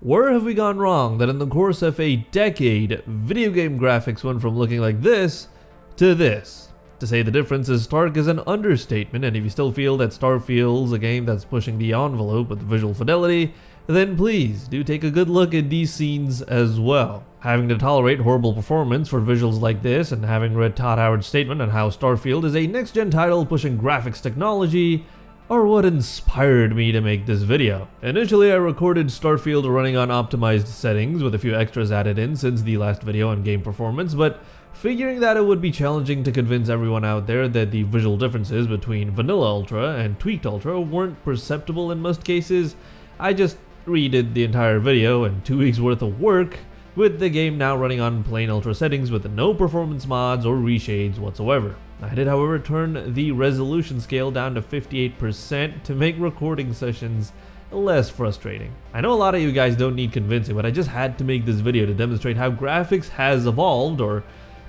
Where have we gone wrong that in the course of a decade, video game graphics went from looking like this to this? To say the difference is stark is an understatement, and if you still feel that Starfield's a game that's pushing the envelope with visual fidelity, then please do take a good look at these scenes as well. Having to tolerate horrible performance for visuals like this, and having read Todd Howard's statement on how Starfield is a next-gen title pushing graphics technology, are what inspired me to make this video. Initially, I recorded Starfield running on optimized settings with a few extras added in since the last video on game performance, but figuring that it would be challenging to convince everyone out there that the visual differences between Vanilla Ultra and Tweaked Ultra weren't perceptible in most cases, I just redid the entire video in 2 weeks worth of work, with the game now running on plain Ultra settings with no performance mods or reshades whatsoever. I did, however, turn the resolution scale down to 58% to make recording sessions less frustrating. I know a lot of you guys don't need convincing, but I just had to make this video to demonstrate how graphics has evolved or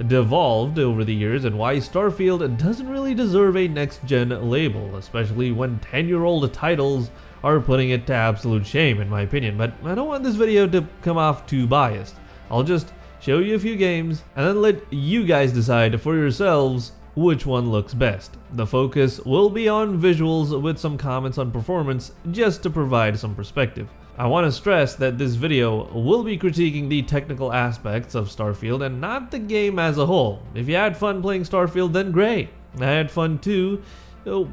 devolved over the years, and why Starfield doesn't really deserve a next-gen label, especially when 10-year-old titles are putting it to absolute shame, in my opinion. But I don't want this video to come off too biased. I'll just show you a few games, and then let you guys decide for yourselves which one looks best. The focus will be on visuals with some comments on performance, just to provide some perspective. I want to stress that this video will be critiquing the technical aspects of Starfield and not the game as a whole. If you had fun playing Starfield, then great. I had fun too,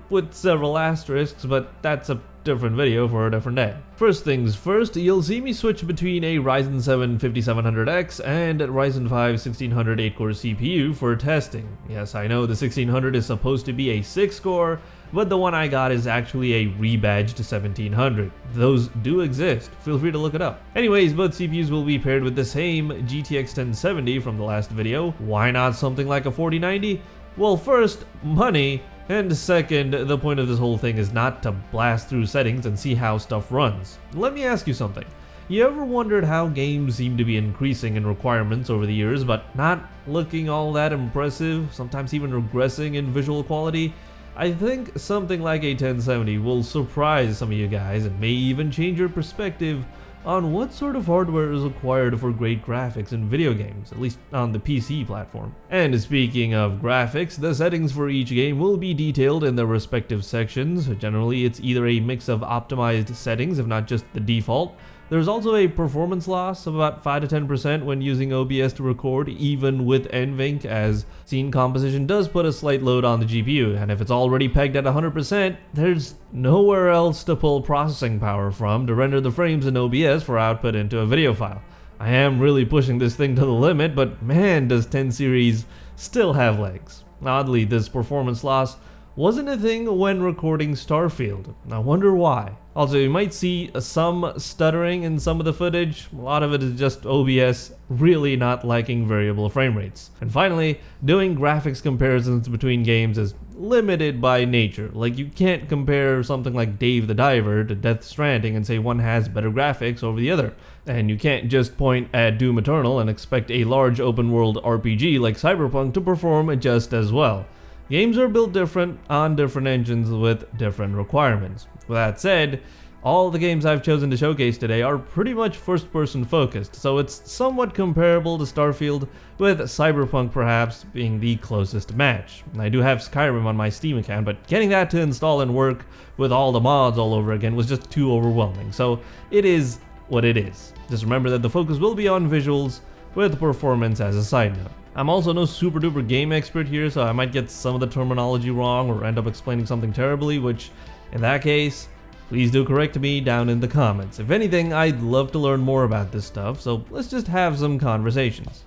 with several asterisks, but that's a different video for a different day. First things first, you'll see me switch between a Ryzen 7 5700X and Ryzen 5 1600 8-core CPU for testing. Yes, I know the 1600 is supposed to be a 6-core, but the one I got is actually a rebadged 1700. Those do exist, feel free to look it up. Anyways, both CPUs will be paired with the same GTX 1070 from the last video. Why not something like a 4090? Well, first, money. And second, the point of this whole thing is not to blast through settings and see how stuff runs. Let me ask you something. You ever wondered how games seem to be increasing in requirements over the years, but not looking all that impressive, sometimes even regressing in visual quality? I think something like a 1070 will surprise some of you guys and may even change your perspective on what sort of hardware is required for great graphics in video games, at least on the PC platform. And speaking of graphics, the settings for each game will be detailed in their respective sections. Generally, it's either a mix of optimized settings, if not just the default. There's also a performance loss of about 5 to 10% when using OBS to record, even with NVENC, as scene composition does put a slight load on the GPU, and if it's already pegged at 100%, there's nowhere else to pull processing power from to render the frames in OBS for output into a video file. I am really pushing this thing to the limit, but man, does 10 series still have legs. Oddly, this performance loss wasn't a thing when recording Starfield. I wonder why. Also, you might see some stuttering in some of the footage. A lot of it is just OBS really not liking variable frame rates. And finally, doing graphics comparisons between games is limited by nature. Like, you can't compare something like Dave the Diver to Death Stranding and say one has better graphics over the other. And you can't just point at Doom Eternal and expect a large open world RPG like Cyberpunk to perform just as well. Games are built different on different engines with different requirements. With that said, all the games I've chosen to showcase today are pretty much first-person focused, so it's somewhat comparable to Starfield, with Cyberpunk perhaps being the closest match. I do have Skyrim on my Steam account, but getting that to install and work with all the mods all over again was just too overwhelming, so it is what it is. Just remember that the focus will be on visuals, with performance as a side note. I'm also no super duper game expert here, so I might get some of the terminology wrong or end up explaining something terribly, which, in that case, please do correct me down in the comments. If anything, I'd love to learn more about this stuff, so let's just have some conversations.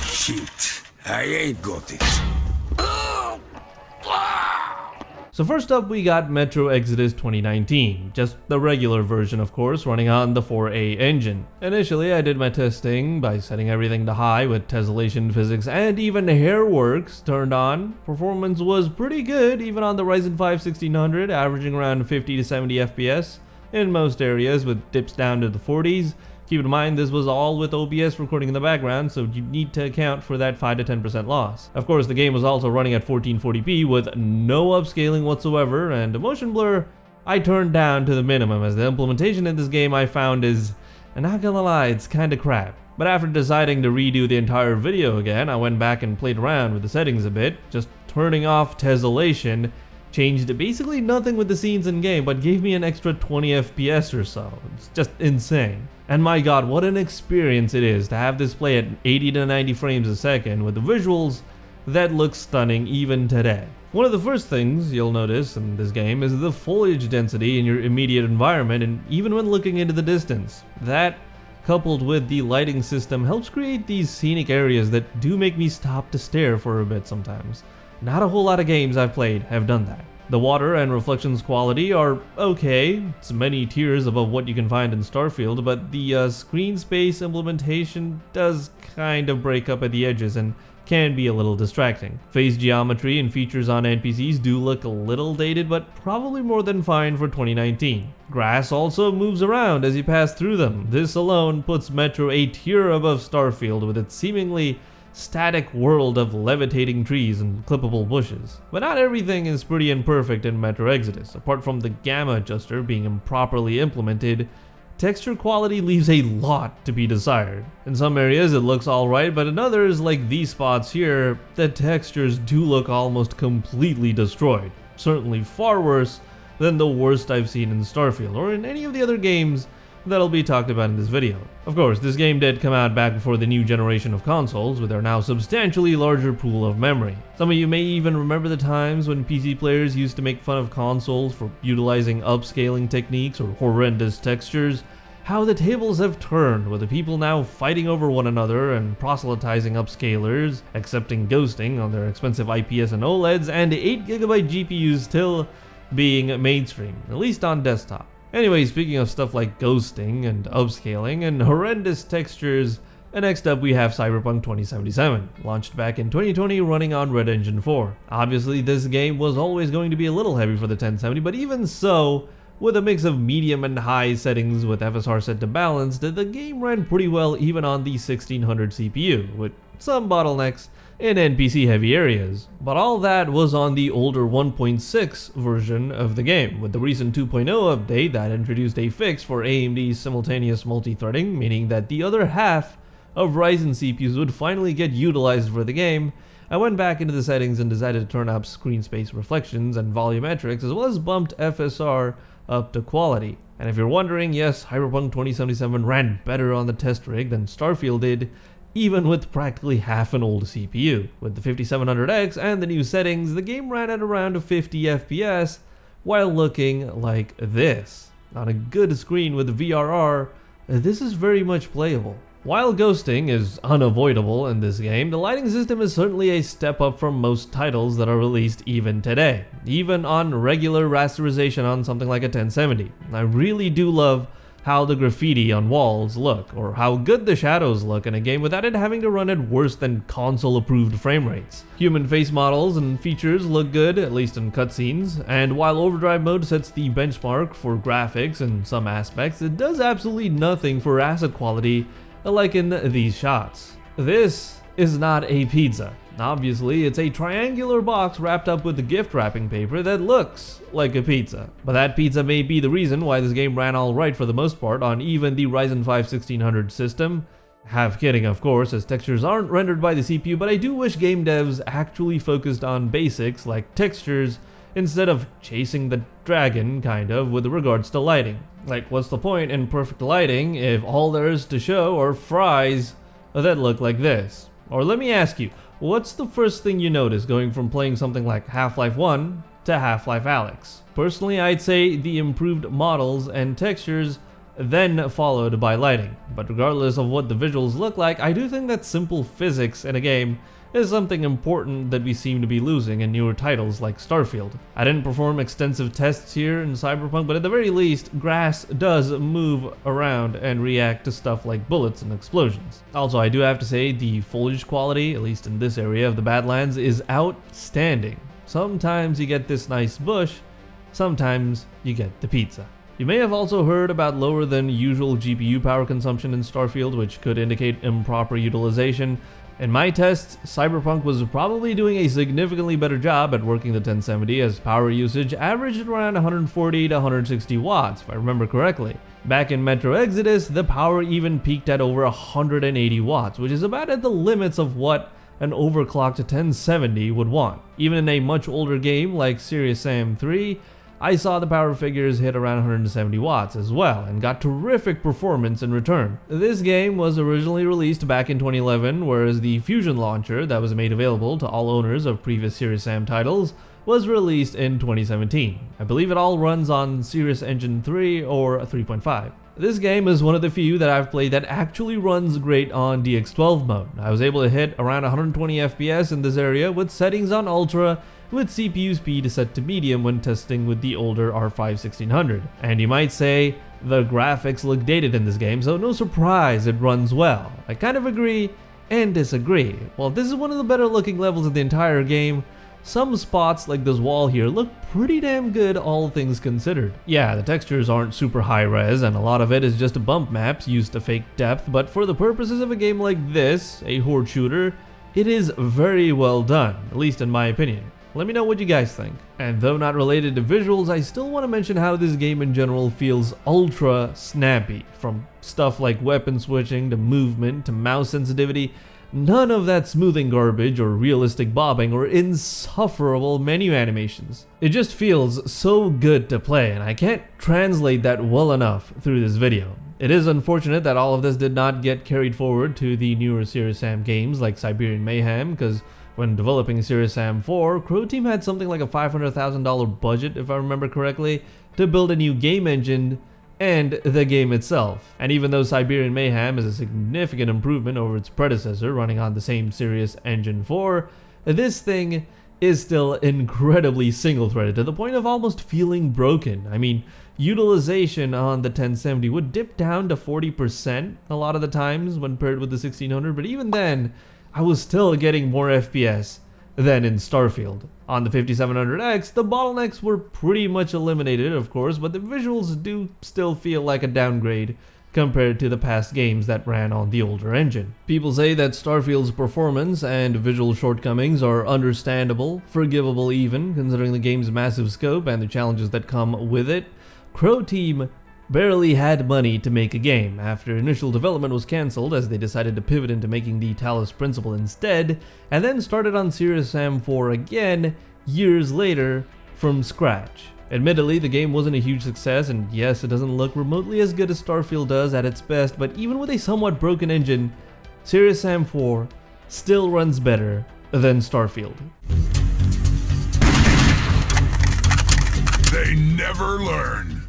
Shit, I ain't got it. So first up, we got Metro Exodus 2019, just the regular version of course, running on the 4A engine. Initially, I did my testing by setting everything to high with tessellation physics and even Hairworks turned on. Performance was pretty good, even on the Ryzen 5 1600, averaging around 50 to 70 FPS in most areas with dips down to the 40s. Keep in mind, this was all with OBS recording in the background, so you need to account for that 5 to 10% loss. Of course, the game was also running at 1440p with no upscaling whatsoever, and motion blur I turned down to the minimum, as the implementation in this game I found is, and not gonna lie, it's kinda crap. But after deciding to redo the entire video again, I went back and played around with the settings a bit, just turning off tessellation, changed basically nothing with the scenes in game, but gave me an extra 20 FPS or so. It's just insane. And my god, what an experience it is to have this play at 80 to 90 frames a second with the visuals that look stunning even today. One of the first things you'll notice in this game is the foliage density in your immediate environment, and even when looking into the distance. That, coupled with the lighting system, helps create these scenic areas that do make me stop to stare for a bit sometimes. Not a whole lot of games I've played have done that. The water and reflections quality are okay, it's many tiers above what you can find in Starfield, but the screen space implementation does kind of break up at the edges and can be a little distracting. Face geometry and features on NPCs do look a little dated, but probably more than fine for 2019. Grass also moves around as you pass through them. This alone puts Metro a tier above Starfield with its seemingly static world of levitating trees and clippable bushes. But not everything is pretty and perfect in Metro Exodus. Apart from the gamma adjuster being improperly implemented, texture quality leaves a lot to be desired. In some areas it looks alright, but in others, like these spots here, the textures do look almost completely destroyed. Certainly far worse than the worst I've seen in Starfield or in any of the other games that'll be talked about in this video. Of course, this game did come out back before the new generation of consoles, with their now substantially larger pool of memory. Some of you may even remember the times when PC players used to make fun of consoles for utilizing upscaling techniques or horrendous textures. How the tables have turned, with the people now fighting over one another and proselytizing upscalers, accepting ghosting on their expensive IPS and OLEDs, and 8GB GPUs still being mainstream, at least on desktop. Anyway, speaking of stuff like ghosting and upscaling and horrendous textures, next up we have Cyberpunk 2077, launched back in 2020 running on Red Engine 4. Obviously this game was always going to be a little heavy for the 1070, but even so, with a mix of medium and high settings with FSR set to balanced, the game ran pretty well even on the 1600 CPU, with some bottlenecks in NPC heavy areas. But all that was on the older 1.6 version of the game, with the recent 2.0 update that introduced a fix for AMD's simultaneous multi-threading, meaning that the other half of Ryzen CPUs would finally get utilized for the game. I went back into the settings and decided to turn up screen space reflections and volumetrics, as well as bumped FSR up to quality. And if you're wondering, yes, Cyberpunk 2077 ran better on the test rig than Starfield did, even with practically half an old CPU. With the 5700X and the new settings, the game ran at around 50 FPS while looking like this. On a good screen with VRR, this is very much playable. While ghosting is unavoidable in this game, the lighting system is certainly a step up from most titles that are released even today, even on regular rasterization on something like a 1070. I really do love how the graffiti on walls look, or how good the shadows look in a game without it having to run at worse than console-approved frame rates. Human face models and features look good, at least in cutscenes, and while overdrive mode sets the benchmark for graphics in some aspects, it does absolutely nothing for asset quality like in these shots. This is not a pizza. Obviously, it's a triangular box wrapped up with gift wrapping paper that looks like a pizza. But that pizza may be the reason why this game ran alright for the most part on even the Ryzen 5 1600 system. Half kidding, of course, as textures aren't rendered by the CPU, but I do wish game devs actually focused on basics like textures instead of chasing the dragon, kind of, with regards to lighting. Like, what's the point in perfect lighting if all there is to show are fries that look like this? Or let me ask you, what's the first thing you notice going from playing something like Half-Life 1 to Half-Life Alyx? Personally, I'd say the improved models and textures, then followed by lighting. But regardless of what the visuals look like, I do think that simple physics in a game is something important that we seem to be losing in newer titles like Starfield. I didn't perform extensive tests here in Cyberpunk, but at the very least, grass does move around and react to stuff like bullets and explosions. Also, I do have to say the foliage quality, at least in this area of the Badlands, is outstanding. Sometimes you get this nice bush, sometimes you get the pizza. You may have also heard about lower than usual GPU power consumption in Starfield, which could indicate improper utilization, In my tests, Cyberpunk was probably doing a significantly better job at working the 1070 as power usage averaged around 140 to 160 watts, if I remember correctly. Back in Metro Exodus, the power even peaked at over 180 watts, which is about at the limits of what an overclocked 1070 would want. Even in a much older game like Serious Sam 3, I saw the power figures hit around 170 watts as well, and got terrific performance in return. This game was originally released back in 2011, whereas the Fusion launcher that was made available to all owners of previous Serious Sam titles was released in 2017. I believe it all runs on Serious Engine 3 or 3.5. This game is one of the few that I've played that actually runs great on DX12 mode. I was able to hit around 120 FPS in this area with settings on Ultra, with CPU speed set to medium when testing with the older R5 1600. And you might say, the graphics look dated in this game, so no surprise it runs well. I kind of agree and disagree. While this is one of the better looking levels of the entire game, some spots like this wall here look pretty damn good, all things considered. Yeah, the textures aren't super high res and a lot of it is just bump maps used to fake depth, but for the purposes of a game like this, a horde shooter, it is very well done, at least in my opinion. Let me know what you guys think. And though not related to visuals, I still want to mention how this game in general feels ultra snappy. From stuff like weapon switching to movement to mouse sensitivity, none of that smoothing garbage or realistic bobbing or insufferable menu animations. It just feels so good to play, and I can't translate that well enough through this video. It is unfortunate that all of this did not get carried forward to the newer Serious Sam games like Siberian Mayhem, because when developing Serious Sam 4, Crow Team had something like a $500,000 budget, if I remember correctly, to build a new game engine and the game itself. And even though Siberian Mayhem is a significant improvement over its predecessor running on the same Serious Engine 4, this thing is still incredibly single-threaded to the point of almost feeling broken. I mean, utilization on the 1070 would dip down to 40% a lot of the times when paired with the 1600, but even then, I was still getting more FPS than in Starfield. On the 5700X, the bottlenecks were pretty much eliminated, of course, but the visuals do still feel like a downgrade compared to the past games that ran on the older engine. People say that Starfield's performance and visual shortcomings are understandable, forgivable even, considering the game's massive scope and the challenges that come with it. Crow Team barely had money to make a game after initial development was cancelled, as they decided to pivot into making the Talos Principle instead, and then started on Serious Sam 4 again years later from scratch. Admittedly, the game wasn't a huge success, and yes, it doesn't look remotely as good as Starfield does at its best, but even with a somewhat broken engine, Serious Sam 4 still runs better than Starfield. They never learn.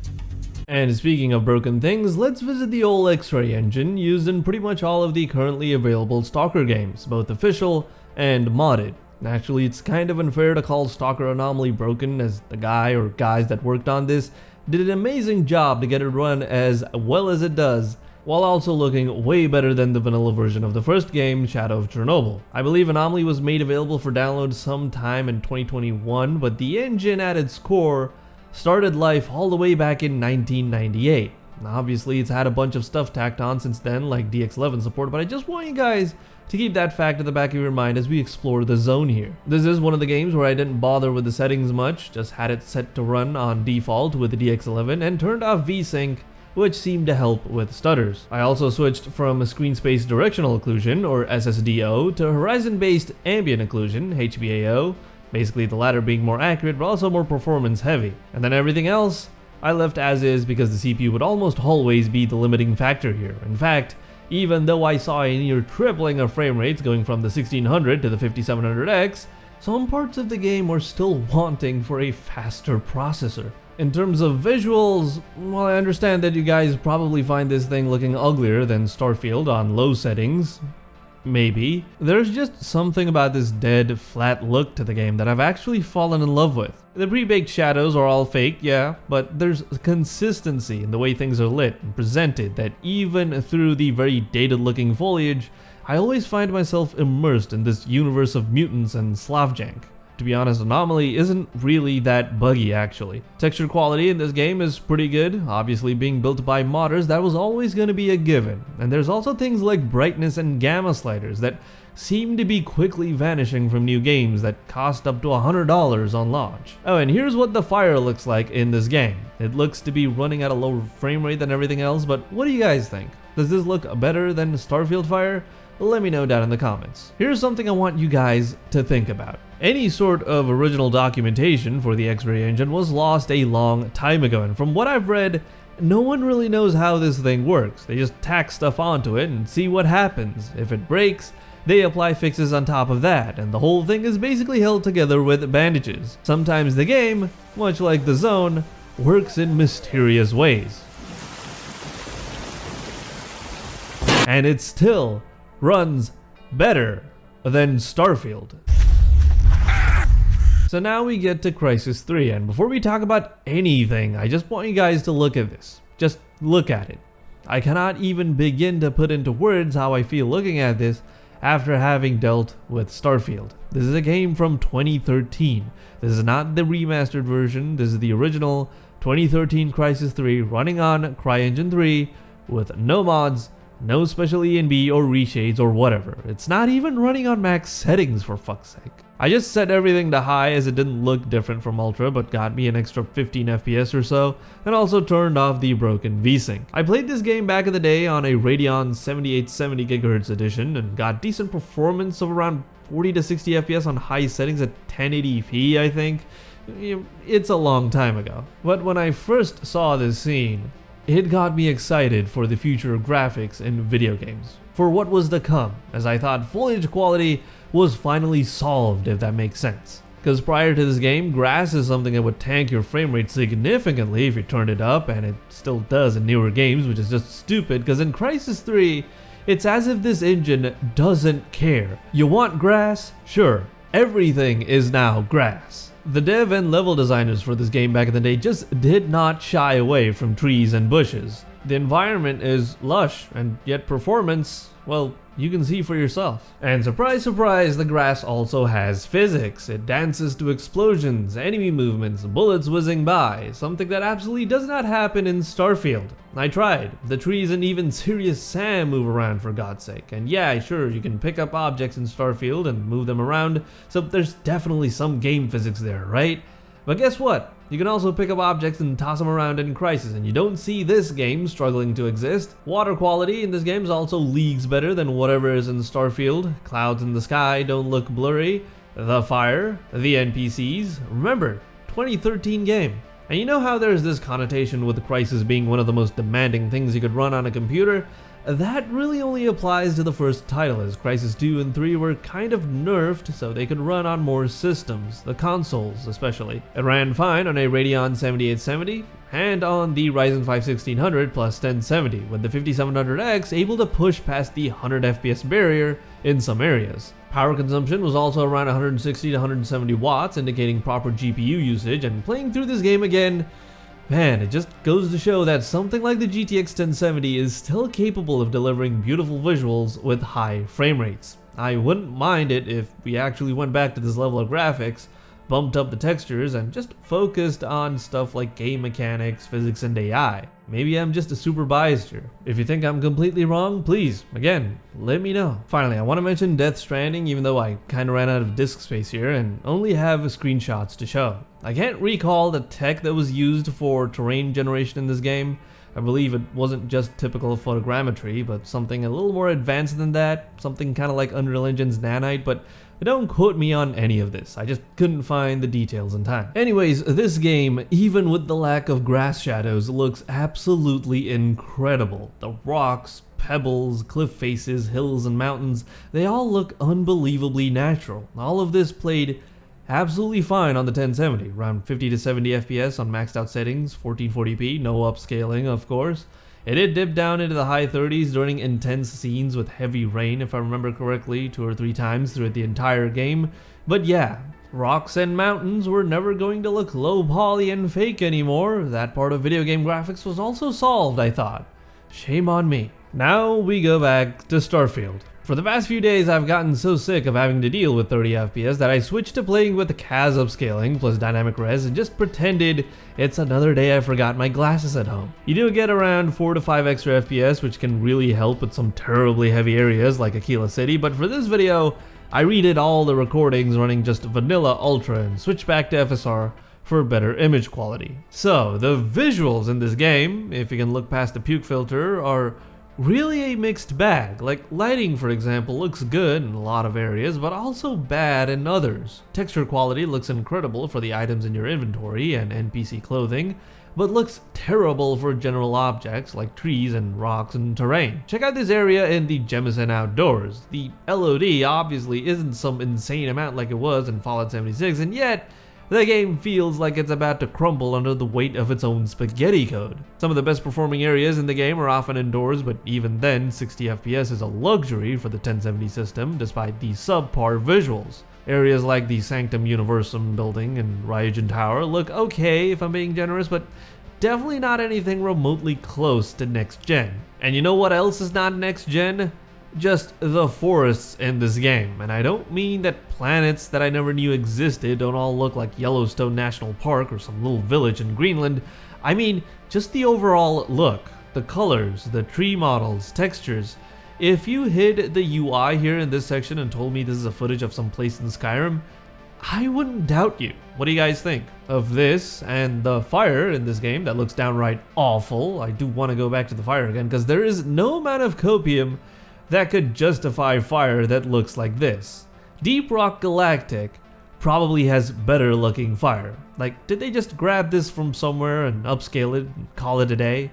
And speaking of broken things, let's visit the old X-Ray engine used in pretty much all of the currently available Stalker games, both official and modded. Actually, it's kind of unfair to call STALKER Anomaly broken, as the guy or guys that worked on this did an amazing job to get it run as well as it does, while also looking way better than the vanilla version of the first game, Shadow of Chernobyl. I believe Anomaly was made available for download sometime in 2021, but the engine at its core started life all the way back in 1998. Obviously, it's had a bunch of stuff tacked on since then, like DX11 support, but I just want you guys to keep that fact at the back of your mind as we explore the zone here. This is one of the games where I didn't bother with the settings much, just had it set to run on default with the DX11 and turned off VSync, which seemed to help with stutters. I also switched from screen space directional occlusion, or SSDO, to horizon-based ambient occlusion, HBAO, basically the latter being more accurate but also more performance heavy. And then everything else I left as is because the CPU would almost always be the limiting factor here. In fact, even though I saw a near tripling of frame rates going from the 1600 to the 5700X, some parts of the game were still wanting for a faster processor. In terms of visuals, well, I understand that you guys probably find this thing looking uglier than Starfield on low settings. Maybe. There's just something about this dead, flat look to the game that I've actually fallen in love with. The pre-baked shadows are all fake, yeah, but there's consistency in the way things are lit and presented that even through the very dated-looking foliage, I always find myself immersed in this universe of mutants and Slavjank. To be honest, Anomaly isn't really that buggy actually. Texture quality in this game is pretty good, obviously being built by modders, that was always going to be a given. And there's also things like brightness and gamma sliders that seem to be quickly vanishing from new games that cost up to $100 on launch. Oh, and here's what the fire looks like in this game. It looks to be running at a lower frame rate than everything else, but what do you guys think? Does this look better than Starfield fire? Let me know down in the comments. Here's something I want you guys to think about. Any sort of original documentation for the X-Ray engine was lost a long time ago, and from what I've read, no one really knows how this thing works. They just tack stuff onto it and see what happens. If it breaks, they apply fixes on top of that, and the whole thing is basically held together with bandages. Sometimes the game, much like the Zone, works in mysterious ways. And it still runs better than Starfield. So now we get to Crysis 3, and before we talk about anything, I just want you guys to look at this. Just look at it. I cannot even begin to put into words how I feel looking at this after having dealt with Starfield. This is a game from 2013. This is not the remastered version, this is the original 2013 Crysis 3 running on CryEngine 3 with no mods, no special ENB or reshades or whatever. It's not even running on max settings, for fuck's sake. I just set everything to high as it didn't look different from Ultra but got me an extra 15 FPS or so, and also turned off the broken VSync. I played this game back in the day on a Radeon 7870 GHz edition and got decent performance of around 40 to 60 FPS on high settings at 1080p, I think. It's a long time ago. But when I first saw this scene, it got me excited for the future of graphics in video games, for what was to come, as I thought full image quality was finally solved, if that makes sense. Because prior to this game, grass is something that would tank your frame rate significantly if you turned it up, and it still does in newer games, which is just stupid, because in Crysis 3, it's as if this engine doesn't care. You want grass? Sure. Everything is now grass. The dev and level designers for this game back in the day just did not shy away from trees and bushes. The environment is lush, and yet performance, well, you can see for yourself. And surprise, surprise, the grass also has physics. It dances to explosions, enemy movements, bullets whizzing by, something that absolutely does not happen in Starfield. I tried. The trees and even Serious Sam move around, for God's sake. And yeah, sure, you can pick up objects in Starfield and move them around, so there's definitely some game physics there, right? But guess what? You can also pick up objects and toss them around in Crysis, and you don't see this game struggling to exist. Water quality in this game is also leagues better than whatever is in Starfield. Clouds in the sky don't look blurry. The fire, the NPCs. Remember, 2013 game. And you know how there's this connotation with Crysis being one of the most demanding things you could run on a computer? That really only applies to the first title, as Crysis 2 and 3 were kind of nerfed so they could run on more systems, the consoles especially. It ran fine on a Radeon 7870 and on the Ryzen 5 1600 plus 1070, with the 5700X able to push past the 100 FPS barrier in some areas. Power consumption was also around 160 to 170 watts, indicating proper GPU usage, and playing through this game again, man, it just goes to show that something like the GTX 1070 is still capable of delivering beautiful visuals with high frame rates. I wouldn't mind it if we actually went back to this level of graphics, bumped up the textures, and just focused on stuff like game mechanics, physics, and AI. Maybe I'm just a super biased here. If you think I'm completely wrong, please, again, let me know. Finally, I want to mention Death Stranding, even though I kinda ran out of disk space here and only have screenshots to show. I can't recall the tech that was used for terrain generation in this game. I believe it wasn't just typical photogrammetry, but something a little more advanced than that, something kinda like Unreal Engine's Nanite, but don't quote me on any of this, I just couldn't find the details in time. Anyways, this game, even with the lack of grass shadows, looks absolutely incredible. The rocks, pebbles, cliff faces, hills, and mountains, they all look unbelievably natural. All of this played absolutely fine on the 1070, around 50 to 70 FPS on maxed out settings, 1440p, no upscaling of course. It did dip down into the high 30s during intense scenes with heavy rain, if I remember correctly, 2 or 3 times throughout the entire game. But yeah, rocks and mountains were never going to look low poly and fake anymore. That part of video game graphics was also solved, I thought. Shame on me. Now we go back to Starfield. For the past few days, I've gotten so sick of having to deal with 30 FPS that I switched to playing with the CAS upscaling plus dynamic res and just pretended it's another day I forgot my glasses at home. You do get around 4 to 5 extra FPS, which can really help with some terribly heavy areas like Aquila City, but for this video, I redid all the recordings running just vanilla ultra and switched back to FSR for better image quality. So, the visuals in this game, if you can look past the puke filter, are really a mixed bag. Like lighting, for example, looks good in a lot of areas, but also bad in others. Texture quality looks incredible for the items in your inventory and NPC clothing, but looks terrible for general objects like trees and rocks and terrain. Check out this area in the Jemison Outdoors. The LOD obviously isn't some insane amount like it was in Fallout 76, and yet the game feels like it's about to crumble under the weight of its own spaghetti code. Some of the best performing areas in the game are often indoors, but even then, 60 FPS is a luxury for the 1070 system, despite the subpar visuals. Areas like the Sanctum Universum building and Ryujin Tower look okay if I'm being generous, but definitely not anything remotely close to next gen. And you know what else is not next gen? Just the forests in this game, and I don't mean that planets that I never knew existed don't all look like Yellowstone National Park or some little village in Greenland. I mean just the overall look, the colors, the tree models, textures. If you hid the UI here in this section and told me this is a footage of some place in Skyrim, I wouldn't doubt you. What do you guys think of this and the fire in this game that looks downright awful? I do want to go back to the fire again because there is no amount of copium that could justify fire that looks like this. Deep Rock Galactic probably has better looking fire. Like, did they just grab this from somewhere and upscale it and call it a day?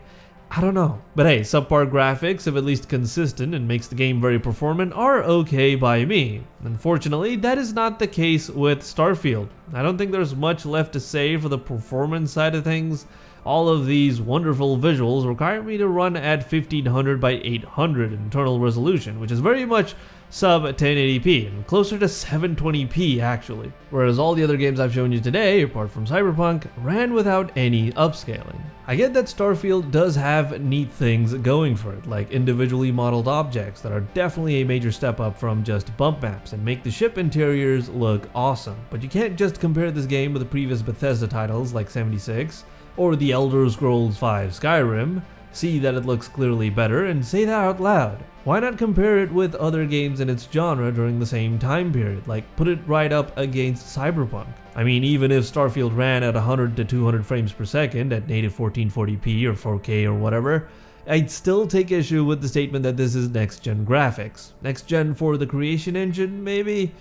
I don't know. But hey, subpar graphics, if at least consistent and makes the game very performant, are okay by me. Unfortunately, that is not the case with Starfield. I don't think there's much left to say for the performance side of things. All of these wonderful visuals require me to run at 1500 by 800 internal resolution, which is very much sub 1080p and closer to 720p actually. Whereas all the other games I've shown you today, apart from Cyberpunk, ran without any upscaling. I get that Starfield does have neat things going for it, like individually modeled objects that are definitely a major step up from just bump maps and make the ship interiors look awesome. But you can't just compare this game with the previous Bethesda titles like 76, or the Elder Scrolls V Skyrim, see that it looks clearly better, and say that out loud. Why not compare it with other games in its genre during the same time period, like put it right up against Cyberpunk? I mean, even if Starfield ran at 100 to 200 frames per second at native 1440p or 4K or whatever, I'd still take issue with the statement that this is next-gen graphics. Next-gen for the creation engine, maybe?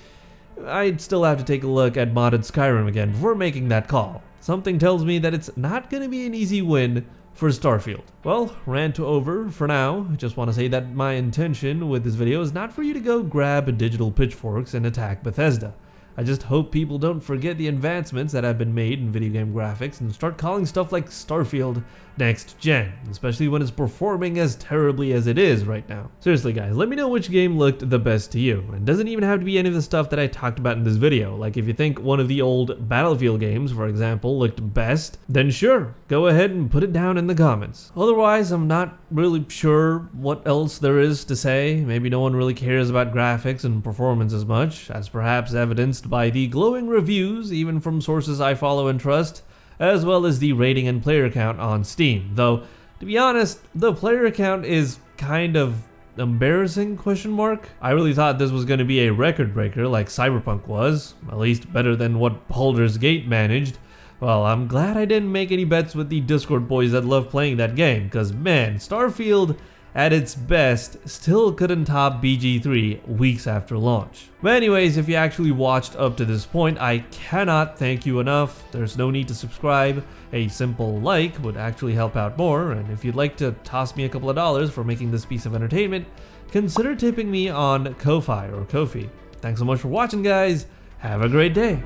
I'd still have to take a look at modded Skyrim again before making that call. Something tells me that it's not going to be an easy win for Starfield. Well, rant over for now. I just want to say that my intention with this video is not for you to go grab digital pitchforks and attack Bethesda. I just hope people don't forget the advancements that have been made in video game graphics and start calling stuff like Starfield next gen, especially when it's performing as terribly as it is right now. Seriously guys, let me know which game looked the best to you. It doesn't even have to be any of the stuff that I talked about in this video. Like if you think one of the old Battlefield games, for example, looked best, then sure, go ahead and put it down in the comments. Otherwise, I'm not really sure what else there is to say. Maybe no one really cares about graphics and performance as much, as perhaps evidenced by the glowing reviews, even from sources I follow and trust, as well as the rating and player count on Steam. Though, to be honest, the player count is kind of embarrassing, ? I really thought this was going to be a record breaker like Cyberpunk was, at least better than what Baldur's Gate managed. Well, I'm glad I didn't make any bets with the Discord boys that love playing that game, cause man, Starfield at its best still couldn't top BG3 weeks after launch. But anyways, if you actually watched up to this point, I cannot thank you enough. There's no need to subscribe. A simple like would actually help out more, and if you'd like to toss me a couple of dollars for making this piece of entertainment, consider tipping me on Ko-Fi or Ko-Fi. Thanks so much for watching guys, have a great day.